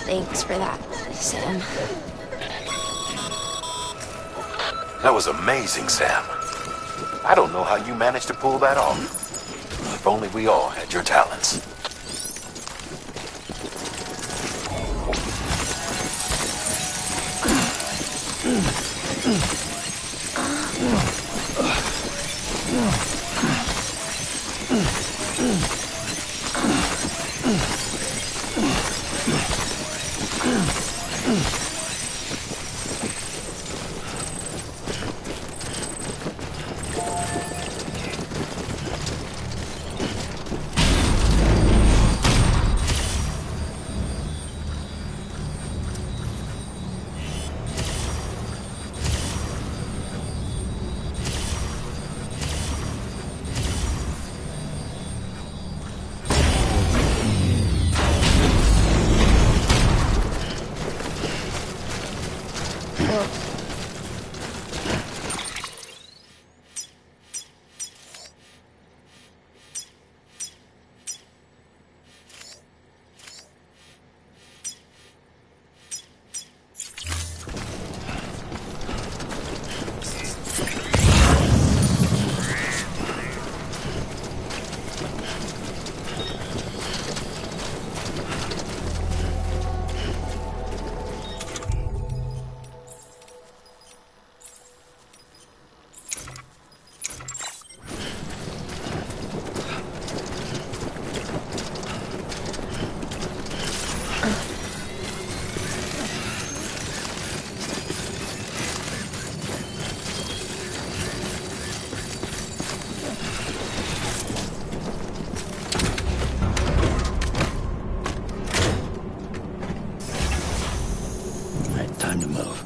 Thanks for that, Sam. That was amazing, Sam. I don't know how you managed to pull that off. If only we all had your talents. Time to move.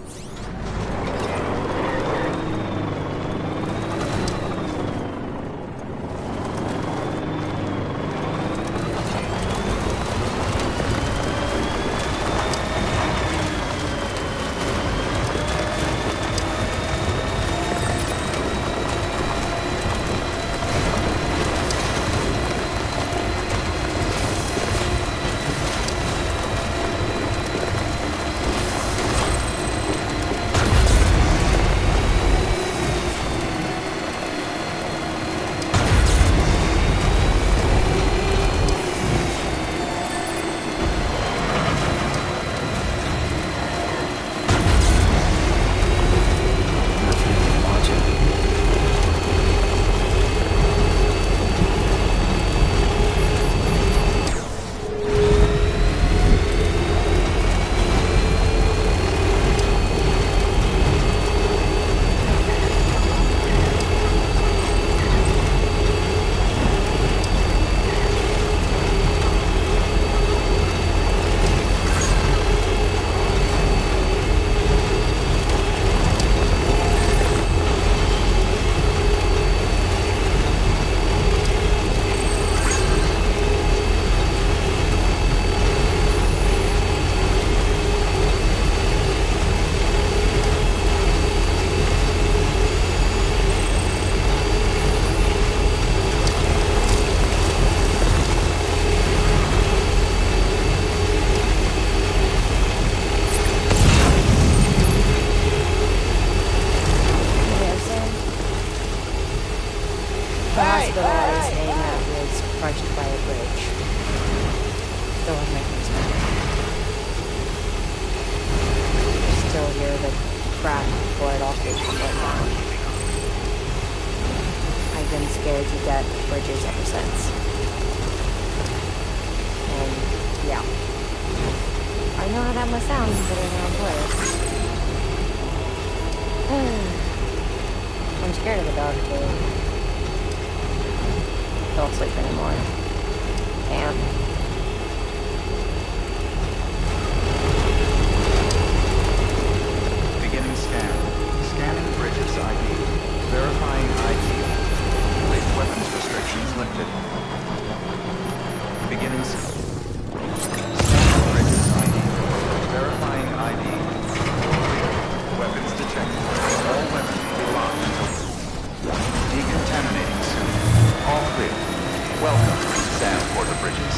Welcome, Sam Porter Bridges.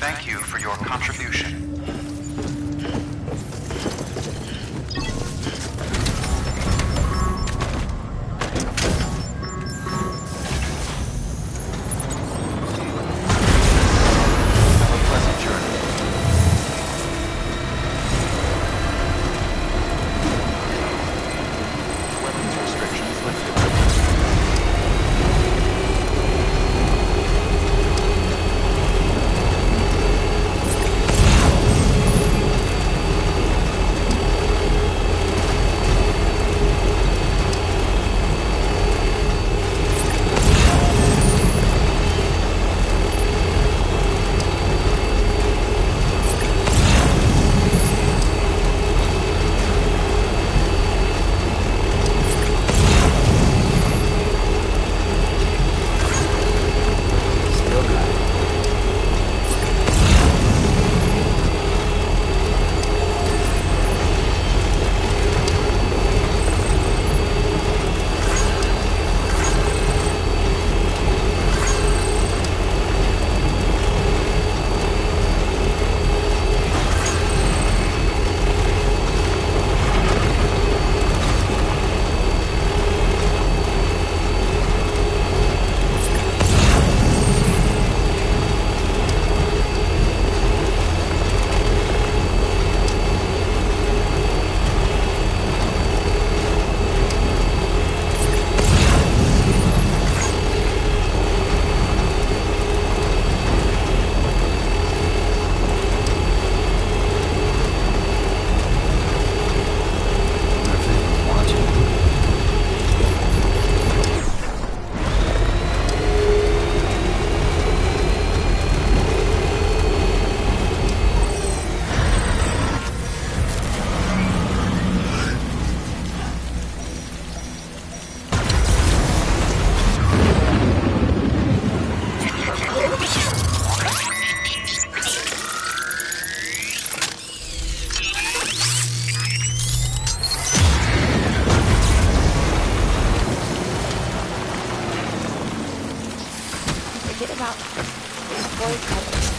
Thank you for your contribution. Have a pleasant journey. Weapons restrictions lifted. about boycotting.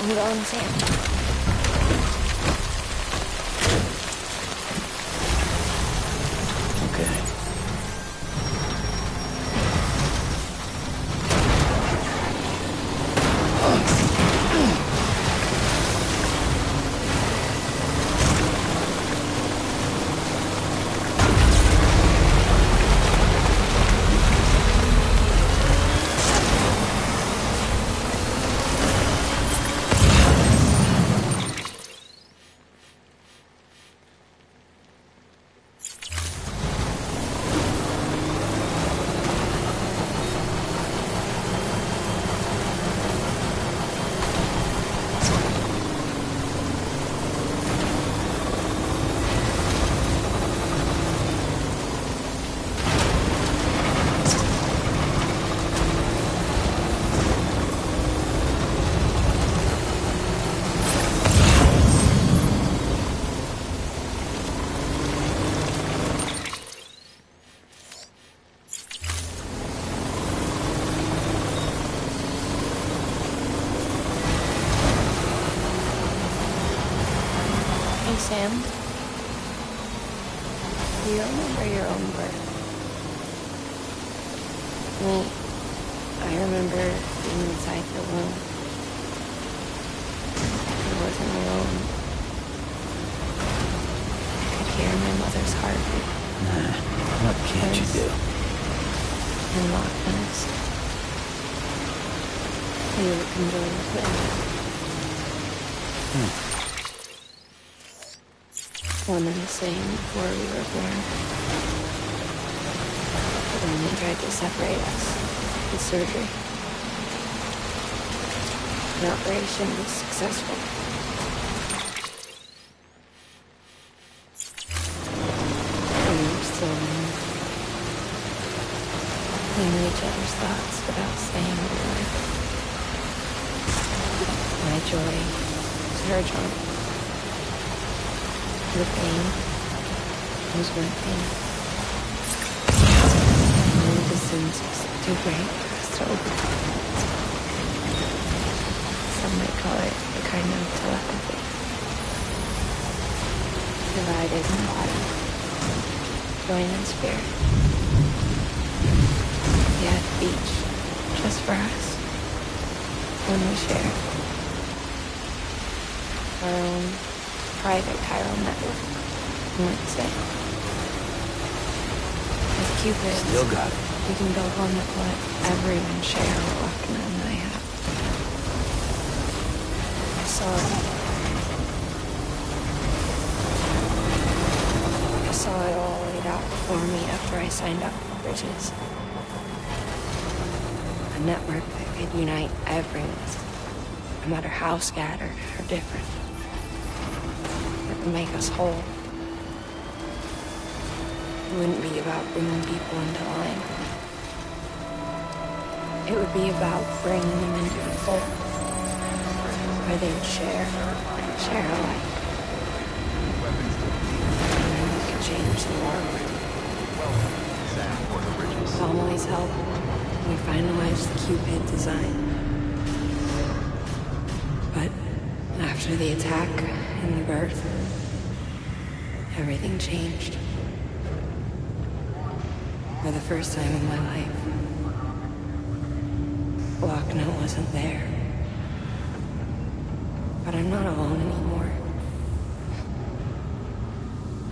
I'm going, Sam. Okay. Hey, Sam. Do you remember your own birth? Me, I remember being inside the womb. I wasn't alone. I could hear my mother's heartbeat. Nah, what can't you do? And lockdowns. We were conjoined twins. One and the same before we were born. But then they tried to separate us with surgery. The operation was successful. We were still alone. We knew each other's thoughts without saying a word. My joy was her joy. The pain was my pain. And the distance was too great for us to overcome. Some might call it a kind of telepathy. Divided in body, joined in spirit. We had each just for us. One we shared. Our own private chiral network, you might say. With Cupid, Still got it. we can build one that will let everyone share what Lochna and I have. I saw it all laid out before me after I signed up for Bridges. A network that could unite everyone, no matter how scattered or different. Make us whole. It wouldn't be about bringing people into line. It would be about bringing them into the fold, where they would share alike. And we could change the world. Families help. We finalized the Cupid design. But after the attack and the birth, everything changed. For the first time in my life, Lochna wasn't there. But I'm not alone anymore.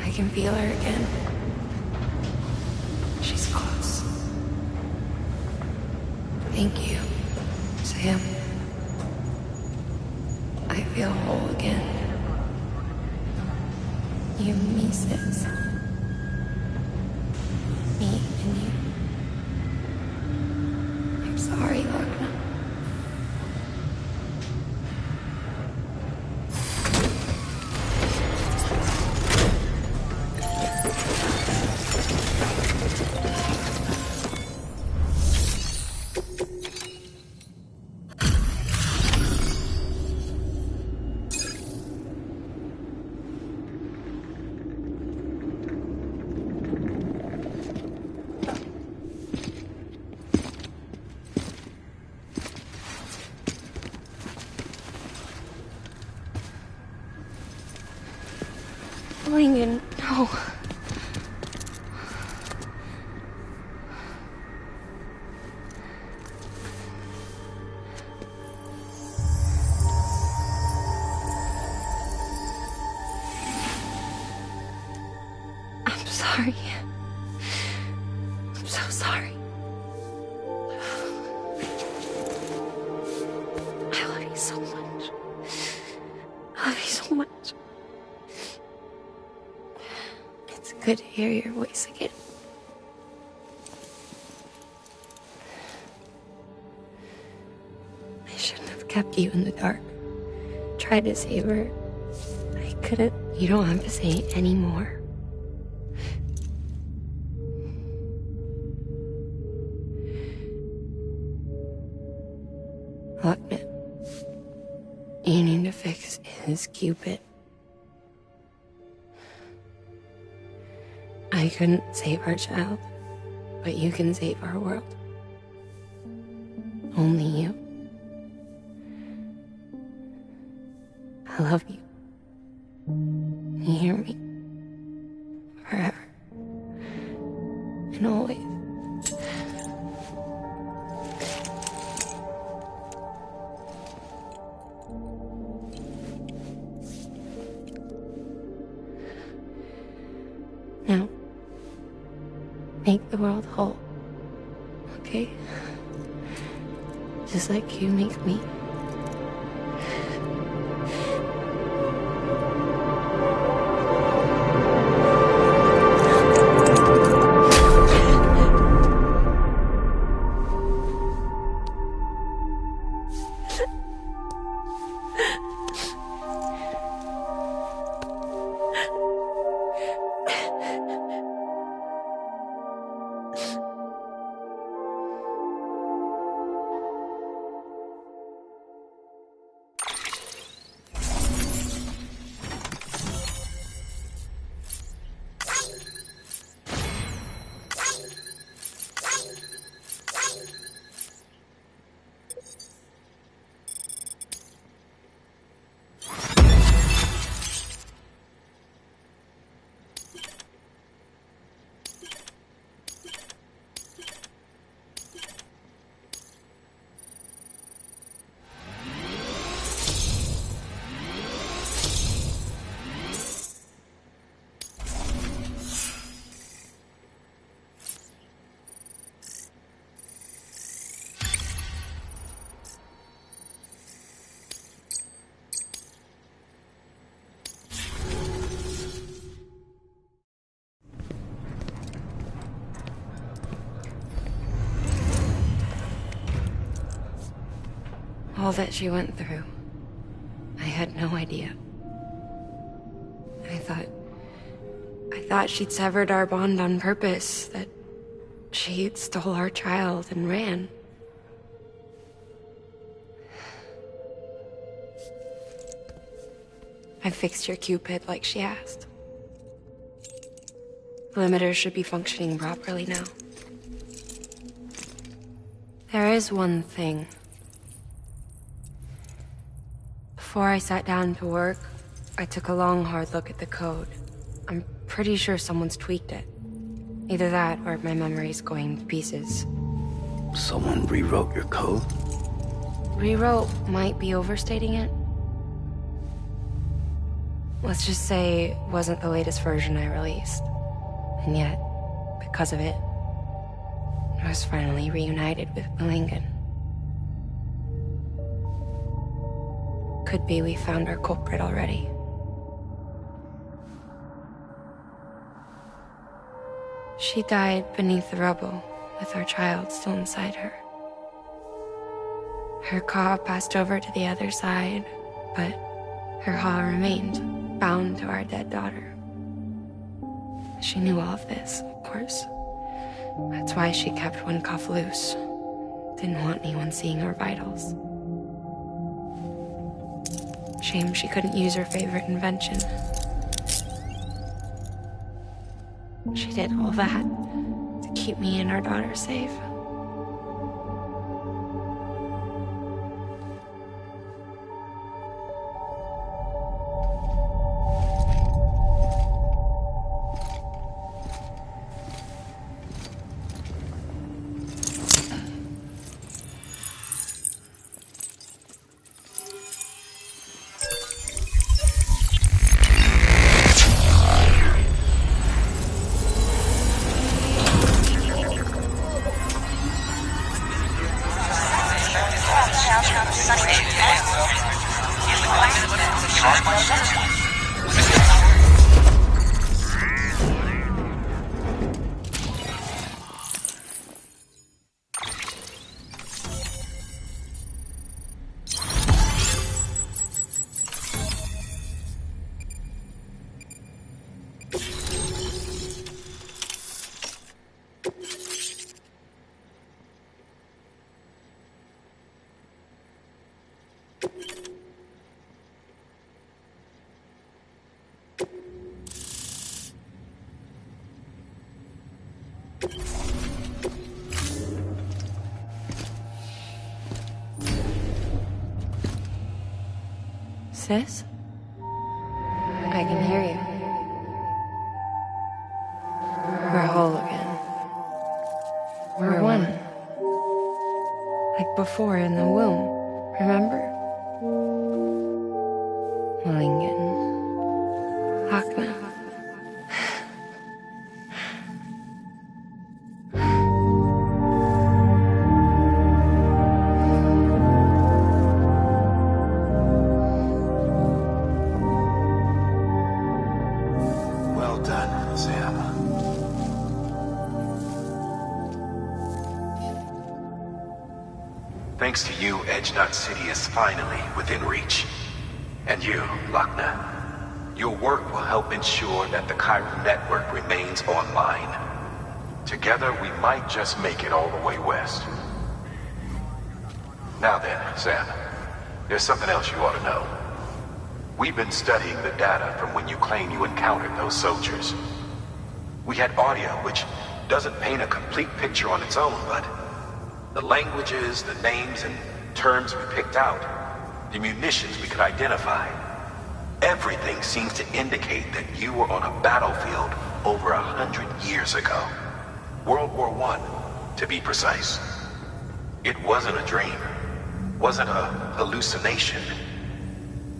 I can feel her again. She's close. Thank you, Sam. I feel whole again. You and me, sis. Me and you. I'm sorry, Lochna. Willingen, no. I'm sorry. I'm so sorry. I love you so much. I love you so much. It's good to hear your voice again. I shouldn't have kept you in the dark. Tried to save her. I couldn't. You don't have to say any more. Look, man. You need to fix his Cupid. I couldn't save our child, but you can save our world. Only you. I love you. You hear me? Forever. And always. Now, make the world whole, okay? Just like you make me. All that she went through, I had no idea. I thought she'd severed our bond on purpose, that she stole our child and ran. I fixed your Cupid like she asked. The limiter should be functioning properly now. There is one thing. Before I sat down to work, I took a long, hard look at the code. I'm pretty sure someone's tweaked it. Either that, or my memory's going to pieces. Someone rewrote your code? Rewrote might be overstating it. Let's just say it wasn't the latest version I released. And yet, because of it, I was finally reunited with Willingen. Could be we found our culprit already. She died beneath the rubble, with our child still inside her. Her caw passed over to the other side, but her haw remained, bound to our dead daughter. She knew all of this, of course. That's why she kept one cuff loose. Didn't want anyone seeing her vitals. Shame she couldn't use her favorite invention. She did all that to keep me and our daughter safe. Sis? I can hear you. We're whole again. We're one. Like before in the womb, remember? Lingen. Hakna. Well done, Sam. Thanks to you, Edge City is finally within reach. And you, Lakna. Your work will help ensure that the Chiral network remains online. Together, we might just make it all the way west. Now then, Sam, there's something else you ought to know. We've been studying the data from when you claim you encountered those soldiers. We had audio which doesn't paint a complete picture on its own, but the languages, the names, and terms we picked out, the munitions we could identify, everything seems to indicate that you were on a battlefield over 100 years ago. World War I, to be precise. It wasn't a dream. Wasn't a hallucination.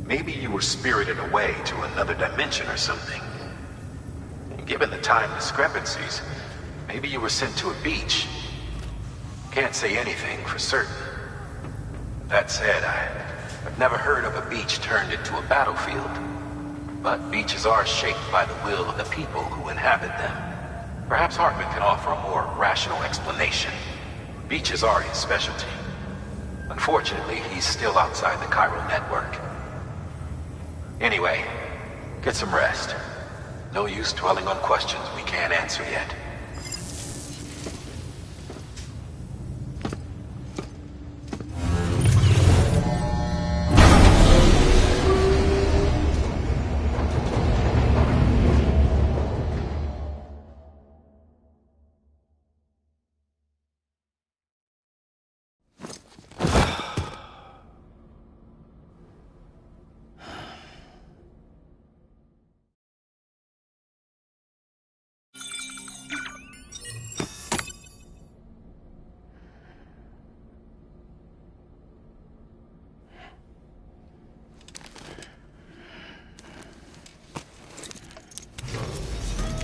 Maybe you were spirited away to another dimension or something. Given the time discrepancies, maybe you were sent to a beach. Can't say anything for certain. That said, I've never heard of a beach turned into a battlefield. But beaches are shaped by the will of the people who inhabit them. Perhaps Hartman can offer a more rational explanation. Beaches are his specialty. Unfortunately, he's still outside the Chiral network. Anyway, get some rest. No use dwelling on questions we can't answer yet.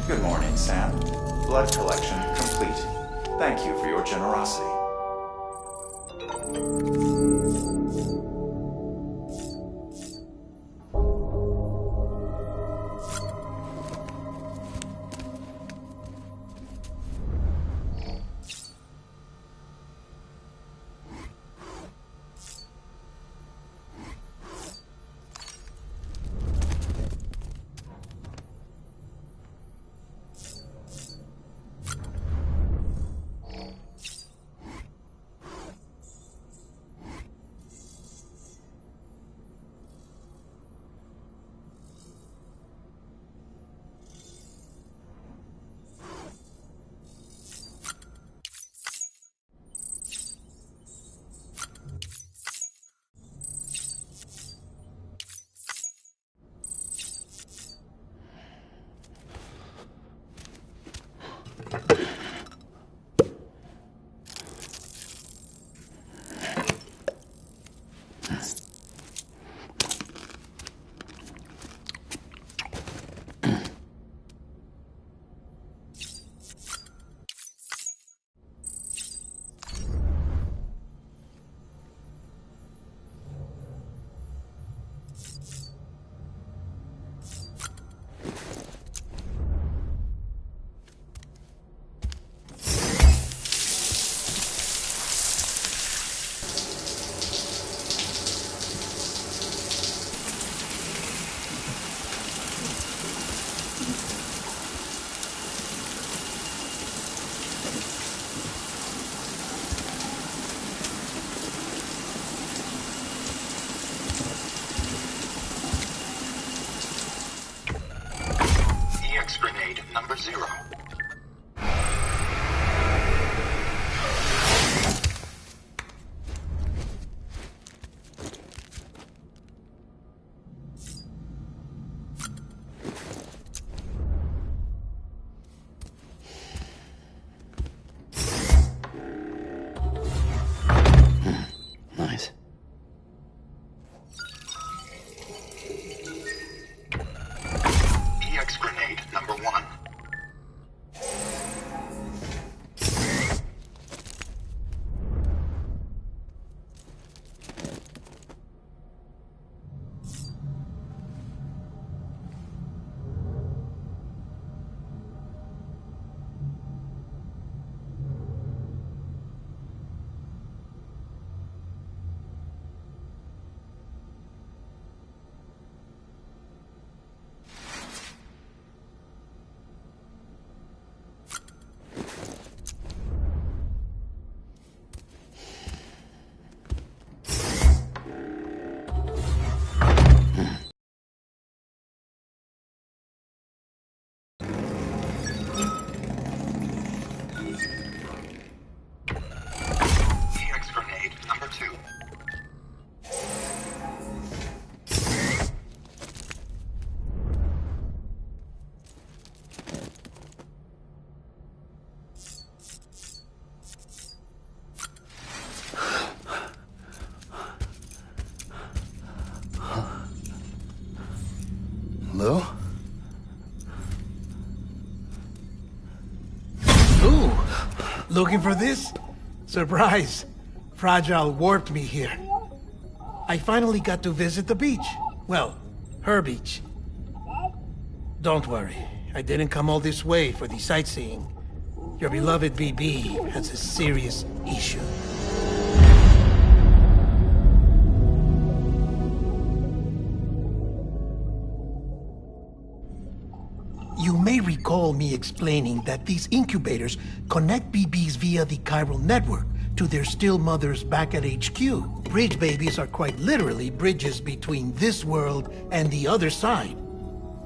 Good morning, Sam. Blood collection complete. Thank you for your generosity. Looking for this? Surprise! Fragile warped me here. I finally got to visit the beach. Well, her beach. Don't worry, I didn't come all this way for the sightseeing. Your beloved BB has a serious issue. You may recall me explaining that these incubators connect BBs via the chiral network to their still mothers back at HQ. Bridge babies are quite literally bridges between this world and the other side.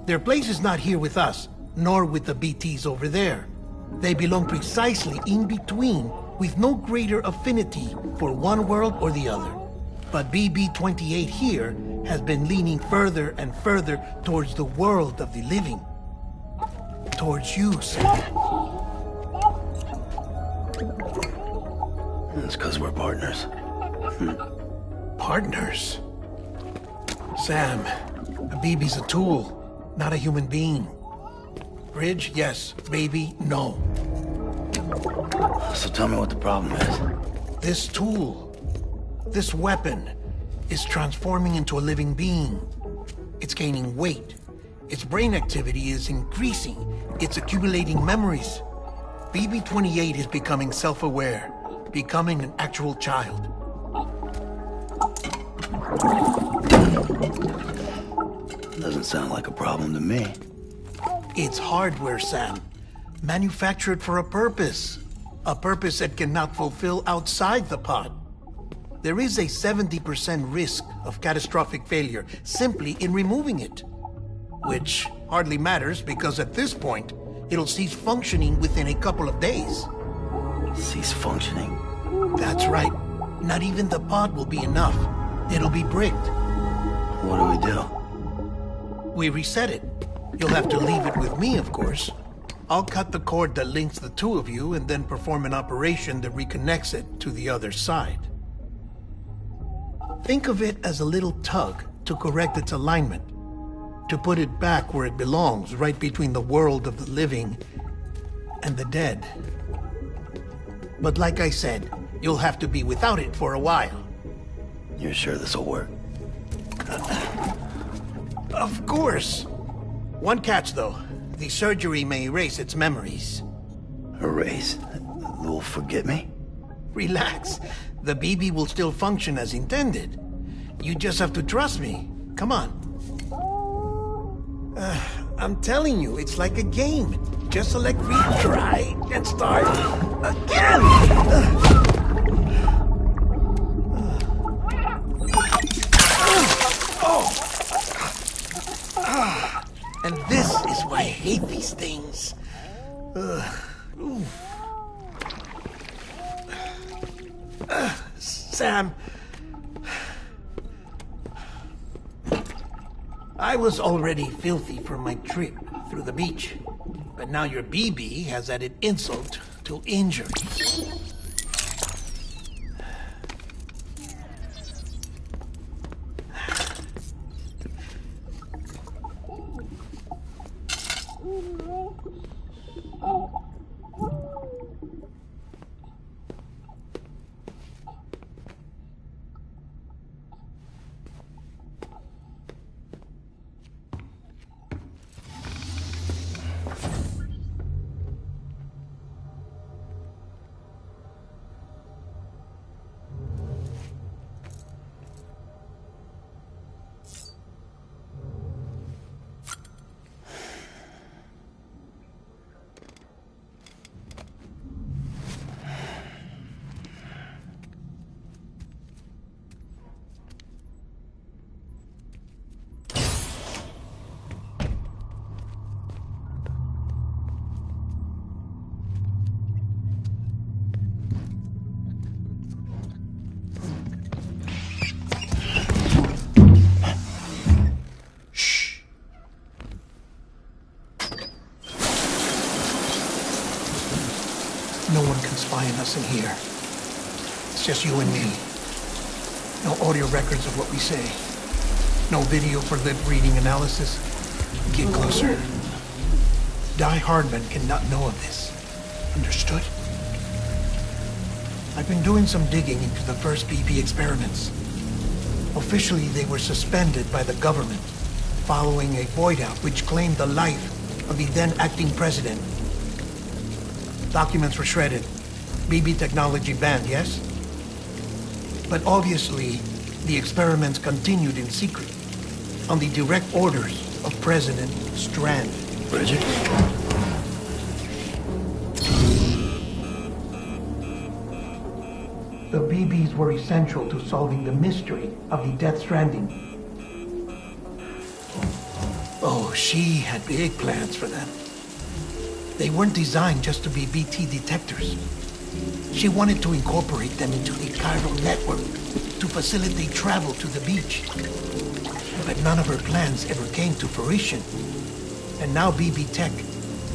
Their place is not here with us, nor with the BTs over there. They belong precisely in between, with no greater affinity for one world or the other. But BB-28 here has been leaning further and further towards the world of the living. Towards you, Sam. It's because we're partners. Partners? Sam, a BB's a tool, not a human being. Bridge, yes. Baby, no. So tell me what the problem is. This tool, this weapon, is transforming into a living being. It's gaining weight. Its brain activity is increasing. It's accumulating memories. BB-28 is becoming self-aware, becoming an actual child. Doesn't sound like a problem to me. It's hardware, Sam. Manufactured for a purpose. A purpose it cannot fulfill outside the pod. There is a 70% risk of catastrophic failure simply in removing it. Which hardly matters because at this point, it'll cease functioning within a couple of days. Cease functioning? That's right. Not even the pod will be enough. It'll be bricked. What do we do? We reset it. You'll have to leave it with me, of course. I'll cut the cord that links the two of you and then perform an operation that reconnects it to the other side. Think of it as a little tug to correct its alignment, to put it back where it belongs, right between the world of the living and the dead. But like I said, you'll have to be without it for a while. You're sure this'll work? Of course. One catch, though. The surgery may erase its memories. Erase? Will forget me? Relax. The BB will still function as intended. You just have to trust me. Come on. I'm telling you, it's like a game. Just select retry and start again! And this is why I hate these things. Sam, I was already filthy from my trip through the beach, but now your BB has added insult to injury. No one can spy on us in here. It's just you and me. No audio records of what we say. No video for lip-reading analysis. Get closer. Die Hardman cannot know of this. Understood? I've been doing some digging into the first BB experiments. Officially, they were suspended by the government, following a void out which claimed the life of the then acting president. Documents were shredded. BB technology banned, yes? But obviously, the experiments continued in secret, on the direct orders of President Strand. Bridget? The BBs were essential to solving the mystery of the Death Stranding. Oh, she had big plans for them. They weren't designed just to be BT detectors. She wanted to incorporate them into the chiral network to facilitate travel to the beach. But none of her plans ever came to fruition. And now BB Tech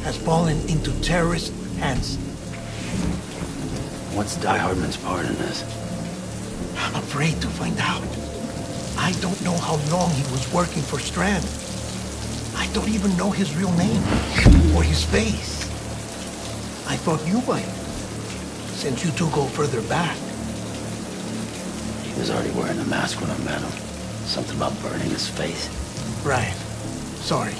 has fallen into terrorist hands. What's Die Hardman's part in this? I'm afraid to find out. I don't know how long he was working for Strand. I don't even know his real name or his face. I thought you might, since you two go further back. He was already wearing a mask when I met him. Something about burning his face. Right. Sorry.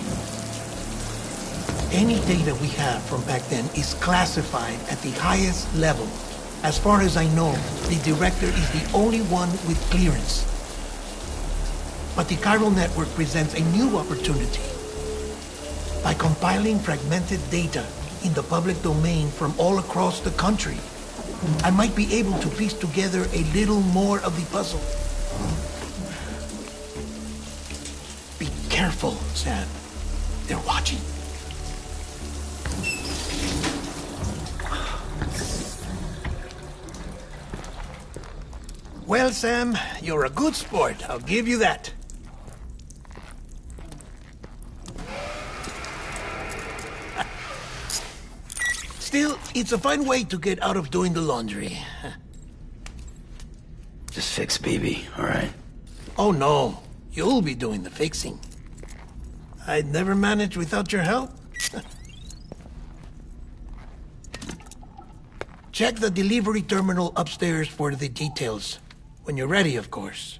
Any data we have from back then is classified at the highest level. As far as I know, the director is the only one with clearance. But the chiral network presents a new opportunity. By compiling fragmented data in the public domain from all across the country, I might be able to piece together a little more of the puzzle. Be careful, Sam. They're watching. Well, Sam, you're a good sport. I'll give you that. Still, it's a fine way to get out of doing the laundry. Just fix BB, all right? Oh, no. You'll be doing the fixing. I'd never manage without your help. Check the delivery terminal upstairs for the details. When you're ready, of course.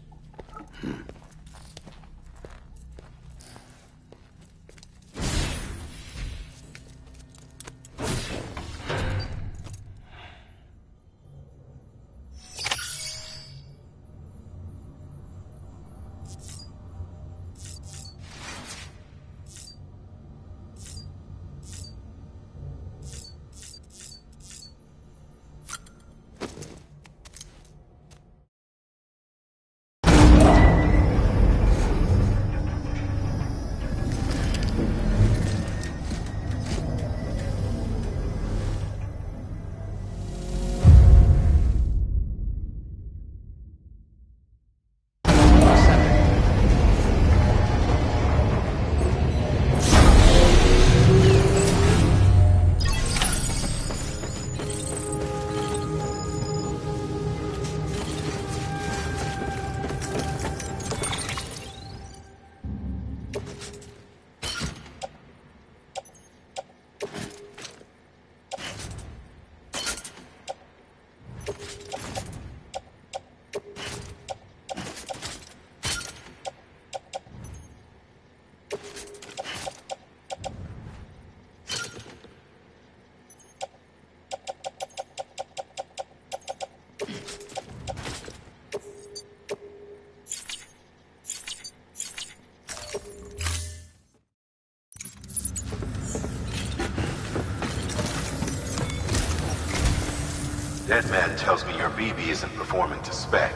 Deadman tells me your BB isn't performing to spec.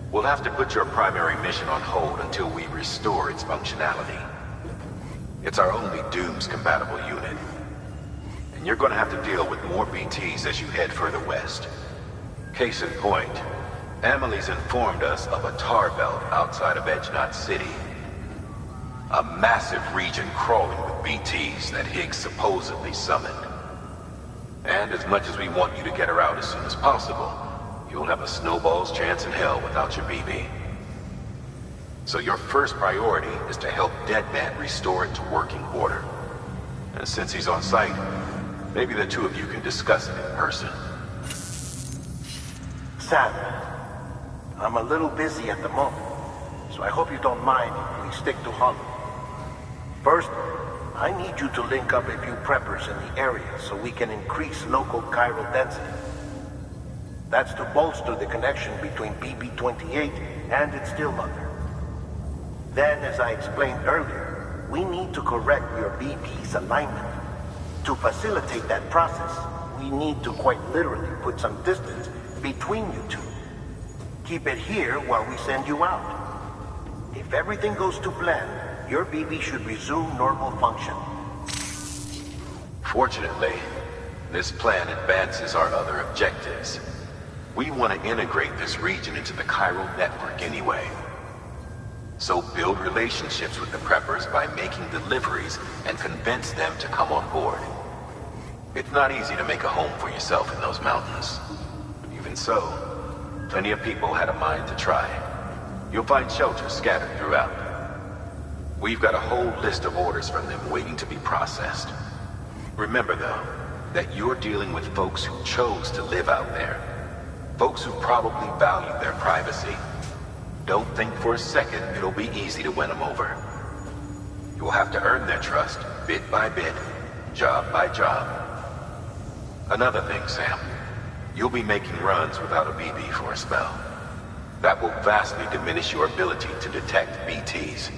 We'll have to put your primary mission on hold until we restore its functionality. It's our only Dooms-compatible unit. And you're gonna have to deal with more BTs as you head further west. Case in point, Emily's informed us of a tar belt outside of Edgenot City. A massive region crawling with BTs that Higgs supposedly summoned. And as much as we want you to get her out as soon as possible, you'll have a snowball's chance in hell without your BB. So your first priority is to help Deadman restore it to working order. And since he's on site, maybe the two of you can discuss it in person. Sam, I'm a little busy at the moment, so I hope you don't mind if we stick to Hollow. First, I need you to link up a few preppers in the area so we can increase local chiral density. That's to bolster the connection between BB-28 and its still mother. Then, as I explained earlier, we need to correct your BB's alignment. To facilitate that process, we need to quite literally put some distance between you two. Keep it here while we send you out. If everything goes to plan, your BB should resume normal function. Fortunately, this plan advances our other objectives. We want to integrate this region into the chiral network anyway. So build relationships with the preppers by making deliveries and convince them to come on board. It's not easy to make a home for yourself in those mountains. Even so, plenty of people had a mind to try. You'll find shelters scattered throughout. We've got a whole list of orders from them waiting to be processed. Remember, though, that you're dealing with folks who chose to live out there. Folks who probably value their privacy. Don't think for a second it'll be easy to win them over. You'll have to earn their trust, bit by bit, job by job. Another thing, Sam. You'll be making runs without a BB for a spell. That will vastly diminish your ability to detect BTs.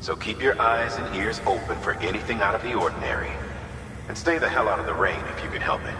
So keep your eyes and ears open for anything out of the ordinary. And stay the hell out of the rain if you can help it.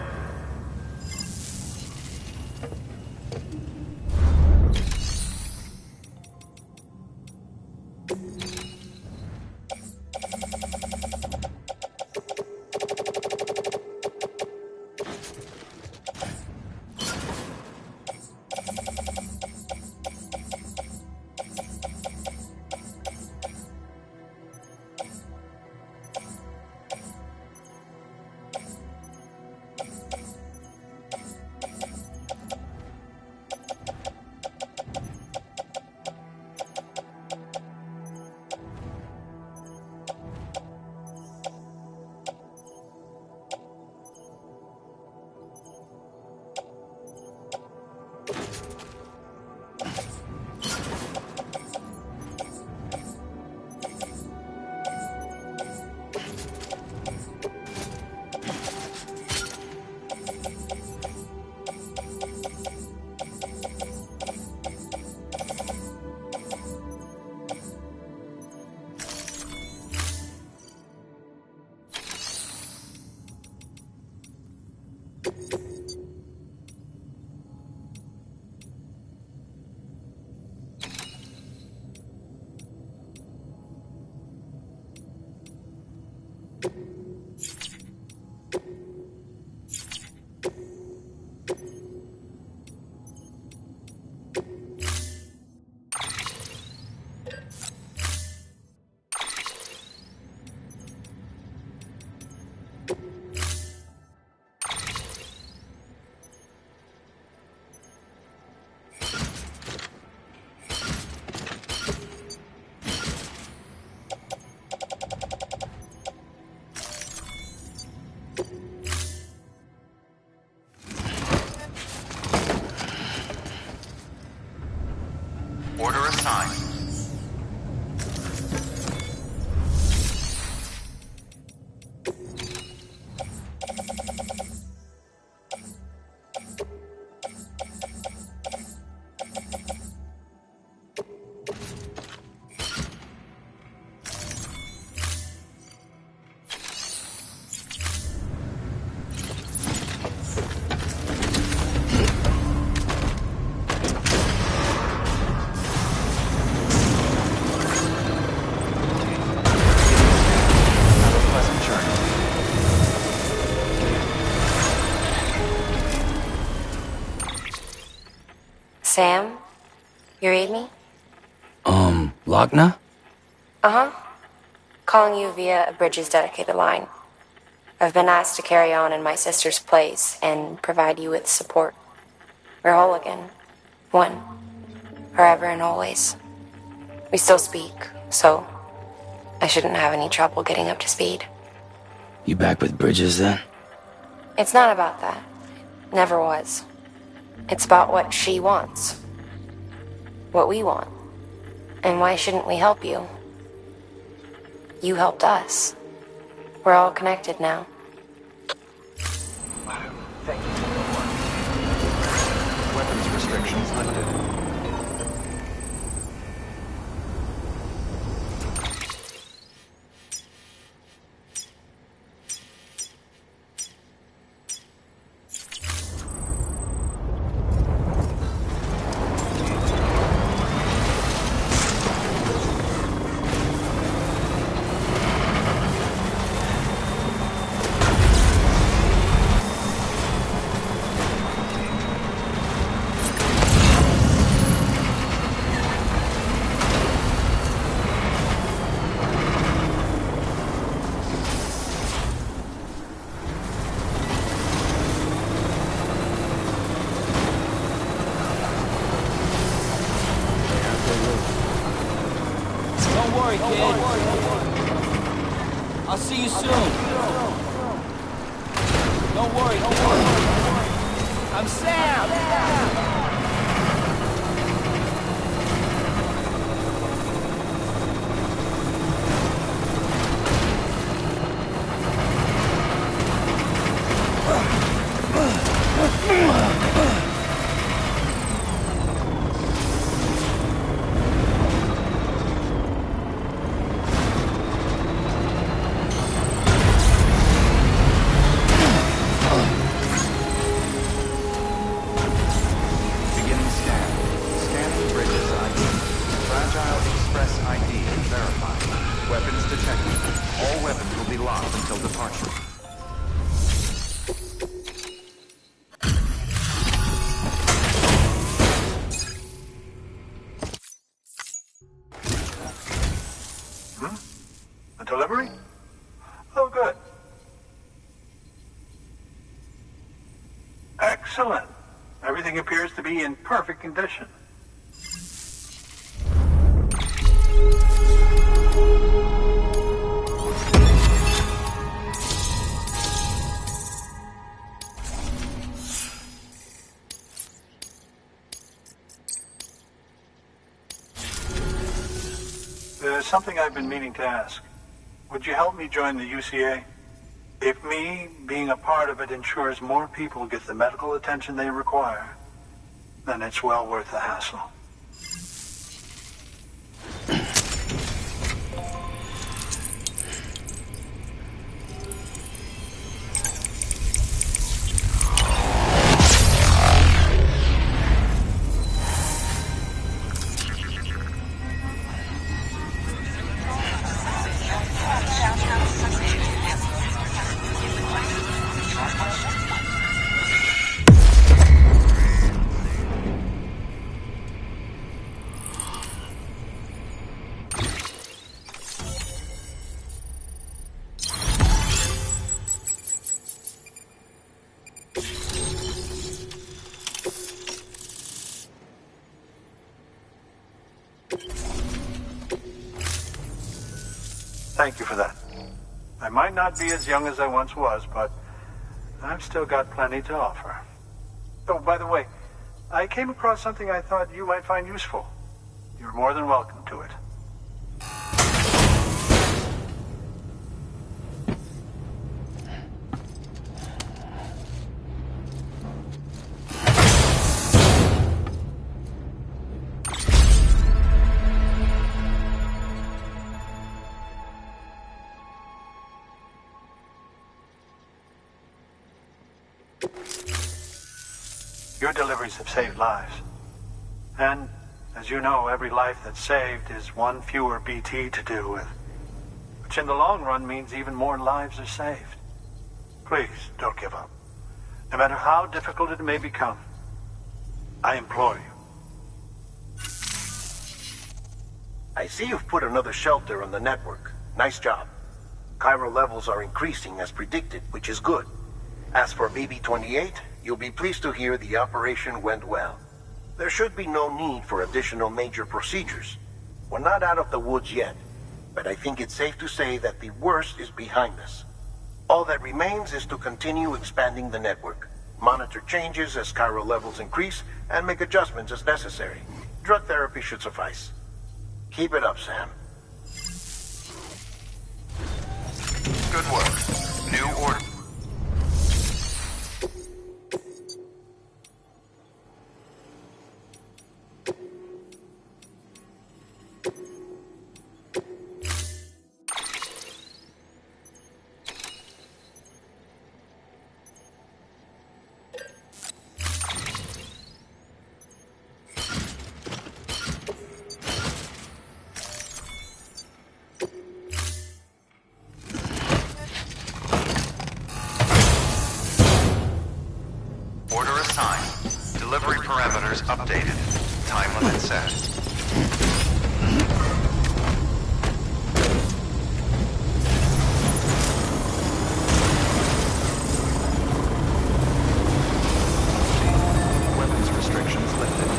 Order assigned. Sam? You read me? Lochna? Uh-huh. Calling you via a Bridges dedicated line. I've been asked to carry on in my sister's place and provide you with support. We're whole again. One. Forever and always. We still speak, so I shouldn't have any trouble getting up to speed. You back with Bridges then? It's not about that. Never was. It's about what she wants. What we want. And why shouldn't we help you? You helped us. We're all connected now. Thank you. Weapons restrictions lifted. I'll see you soon. Don't worry. I'm Sam. A delivery? Oh, good. Excellent. Everything appears to be in perfect condition. There's something I've been meaning to ask. Would you help me join the UCA? If me being a part of it ensures more people get the medical attention they require, then it's well worth the hassle. Thank you for that. I might not be as young as I once was, but I've still got plenty to offer. Oh, by the way, I came across something I thought you might find useful. You're more than welcome to it. Your deliveries have saved lives. And, as you know, every life that's saved is one fewer BT to deal with. Which in the long run means even more lives are saved. Please, don't give up. No matter how difficult it may become, I implore you. I see you've put another shelter on the network. Nice job. Chiral levels are increasing as predicted, which is good. As for BB-28, you'll be pleased to hear the operation went well. There should be no need for additional major procedures. We're not out of the woods yet, but I think it's safe to say that the worst is behind us. All that remains is to continue expanding the network. Monitor changes as chiral levels increase, and make adjustments as necessary. Drug therapy should suffice. Keep it up, Sam. Good work. New order. Order assigned. Delivery parameters updated. Time limit set. Weapons restrictions lifted.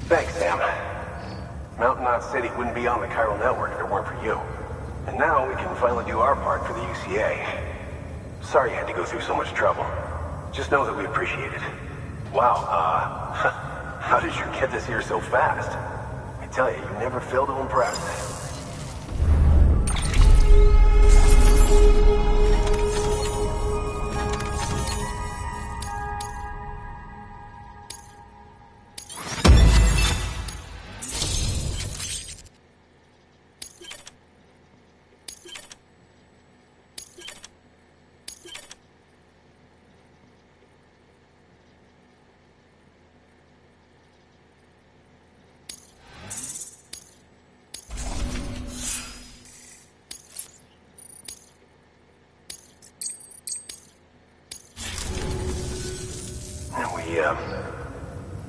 Thanks, Sam. Mountain Knot City wouldn't be on the chiral network if it weren't for you. And now we can finally do our part for the UCA. Sorry you had to go through so much trouble. Just know that we appreciate it. Wow, how did you get this here so fast? I tell you, you never fail to impress.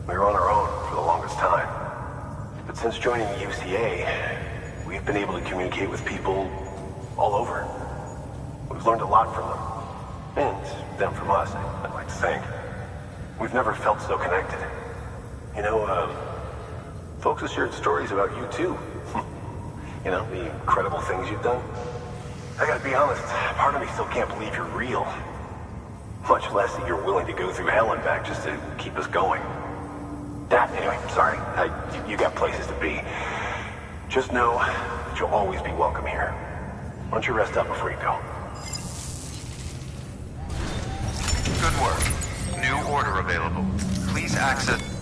We were on our own for the longest time. But since joining the UCA, we've been able to communicate with people all over. We've learned a lot from them. And them from us, I'd like to think. We've never felt so connected. You know, folks have shared stories about you too. You know, the incredible things you've done. I gotta be honest, part of me still can't believe you're real. Much less that you're willing to go through hell and back just to keep us going. Anyway, sorry. You got places to be. Just know that you'll always be welcome here. Why don't you rest up before you go? Good work. New order available. Please access...